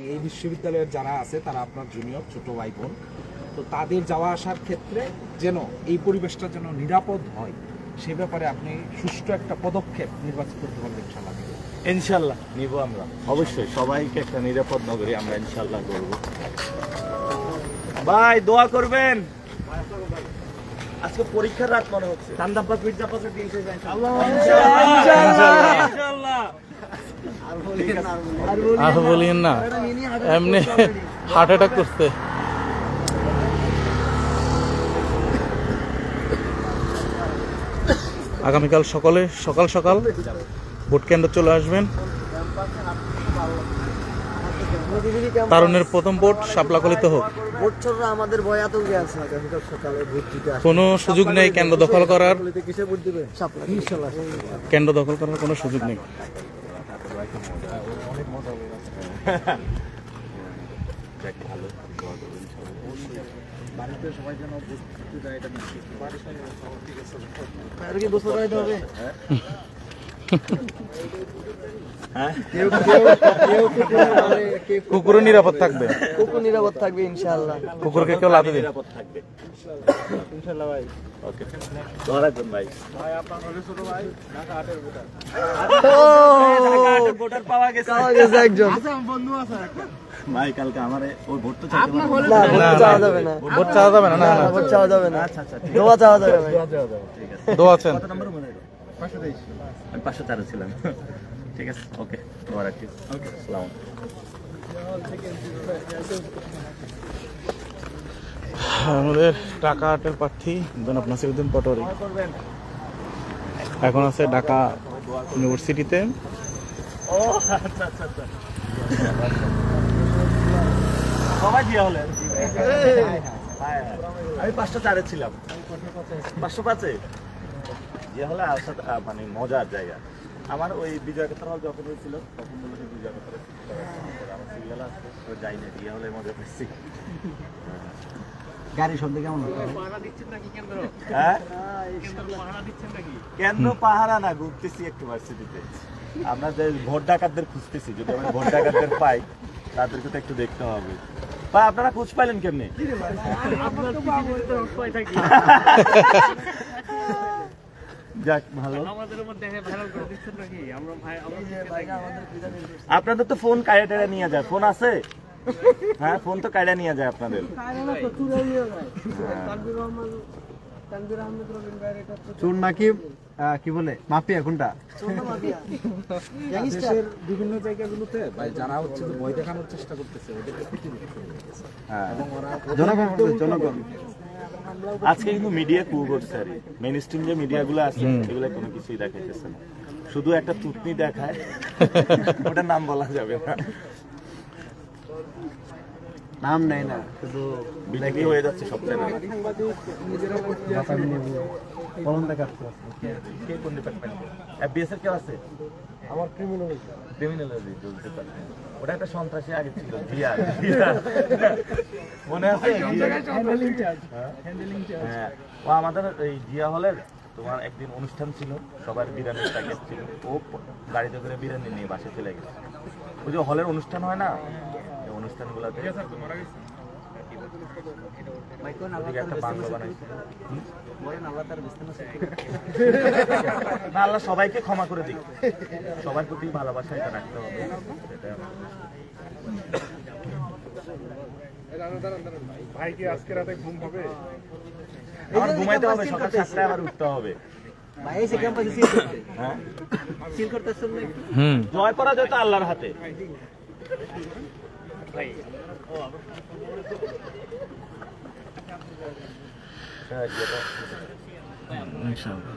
এই বিশ্ববিদ্যালয়ের যারা আছে তারা আপনার জুনিয়র ছোট ভাই বোন, তো তাদের যাওয়া আসার ক্ষেত্রে যেন এই পরিবেশটা যেন নিরাপদ হয় সে ব্যাপারে আপনি সুষ্ঠু একটা পদক্ষেপ নির্বাচিত করতে পারবেন ইনশাআল্লাহ। ইনশাল্লাহ নিব আমরা, অবশ্যই সবাইকে একটা নিরাপদ নগরী আমরা ইনশাল্লাহ করব। ভাই দোয়া করবেন, আজকে পরীক্ষার রাত মনে হচ্ছে। আর বলিয়েন না, এমনি হার্ট অ্যাটাক করছে। আগামীকাল সকাল সকাল ভোট কেন্দ্র চলে আসবেন। তারুণের প্রথম ভোট শাপলাকলিতে হোক। আমাদের ভয় আতঙ্কে আছে। কোনো সুযোগ নেই কেন্দ্র দখল করার, কেন্দ্র দখল করার কোনো সুযোগ নেই। বাড়িতে সবাই যেন বুঝতে যায় এটা নিশ্চিত। আর কি বসে রাখতে হবে। কুকুরও নিরাপদ থাকবে, কুকুর নিরাপদ থাকবে ইনশাআল্লাহ। কুকুরকে কেউ লাথি দিবে নিরাপদ থাকবে ইনশাআল্লাহ ভাই। ওকে, দোয়া রাখবেন ভাই। ভাই আপনার ছোট ভাই ঢাকা 8-এর ভোটার। ঢাকা 8 ভোটার পাওয়া গেছে একজন বন্ধু আছে একটা। ভাই কালকে আমারে ওই ভোট তো চাইতে না, ভোট চাওয়া যাবে না। ভোট চাওয়া যাবে না। না না, ভোট চাওয়া যাবে না। আচ্ছা আচ্ছা, দোয়া চাওয়া যাবে ভাই। ঠিক আছে। দোয়া আছেন। কত নম্বর মনে হলো? 523। আমি 504 ছিলাম। ঠিক আছে, ওকে, দোয়া রাখি। ওকে, আসসালামু আমাদের ঢাকা 8-এর প্রার্থী জনাব নাসিরউদ্দিন পটোয়ারি এখন আছে ঢাকা ইউনিভার্সিটিতে। ও আচ্ছা আচ্ছা আচ্ছা, সবাই দিয়া হলেন। আমি 504 ছিলাম। 505-এ যে হলে মানে মজার জায়গা। আমার ওই বিজয় কথার হল যখন হয়েছিল তখন বলে যে বিজয় কথার আমার সিরিয়াল আসছে, যাই না, দিয়ে হলে মজা পাচ্ছি। গাড়ি শব্দ কেমন হ্যাঁ, কেন্দ্র পাহারা না, ঘুরতেছি একটু ভার্সিটিতে। আমরা যে ভোট ডাকাতদের খুঁজতেছি, যদি আমরা ভোট ডাকাতদের পাই তাদেরকে তো একটু দেখতে হবে। ভাই আপনারা খোঁজ পাইলেন কেমনে? যাক ভালো, আপনাদের তো ফোন কায়রা টেরা নিয়ে যায়, ফোন আছে? হ্যাঁ, ফোন তো কায়রা নিয়ে যায় আপনাদের। চোর নাকি কি বলে মাফিয়া কোনটা? দেশের বিভিন্ন জায়গাগুলোতে ভাই যারা হচ্ছে যে ভয় দেখানোর চেষ্টা করতেছে ওদেরকে প্রতিরোধ করে দিতেছে। এবং ওরা জনগণ আজকে কিন্তু মিডিয়া কু করছে, আর মেইন স্ট্রিম যে মিডিয়াগুলো আছে এগুলো কোনো কিছুই দেখাইতেছে না, শুধু একটা তুতনি দেখায়, ওটার নাম বলা যাবে না, নাম নেই না, শুধু বিক্রি হয়ে যাচ্ছে সব চ্যানেল। কলম দেখাচ্ছে। কে কোন ডিপার্টমেন্টে? এফবিএস এর কেউ আছে? আমার ক্রিমিনোলজি চলছে। ওটা একটা সন্ত্রাসী আগে ছিল, জিয়া। মনে আছে? হ্যাঁ, ও আমাদের এই জিয়া হলের তোমার একদিন অনুষ্ঠান ছিল, সবার বিরিয়ানির প্যাকেট ছিল, ও গাড়িতে করে বিরিয়ানি নিয়ে বাসে চলে গেছে। ওই যে হলের অনুষ্ঠান হয় না, এই অনুষ্ঠানগুলোতে একটা বাংলা বানাইছিল। না, আল্লাহ সবাইকে ক্ষমা করে দিক, সবার প্রতি ভালোবাসা এটা রাখতে হবে। ভাই কি আজকে রাতে ঘুম হবে? আমার ঘুমাইতে হবে, সকাল 7টায় আবার উঠতে হবে। হ্যাঁ, জয় পরাজয় তো আল্লাহর হাতে। ইনশাআল্লাহ।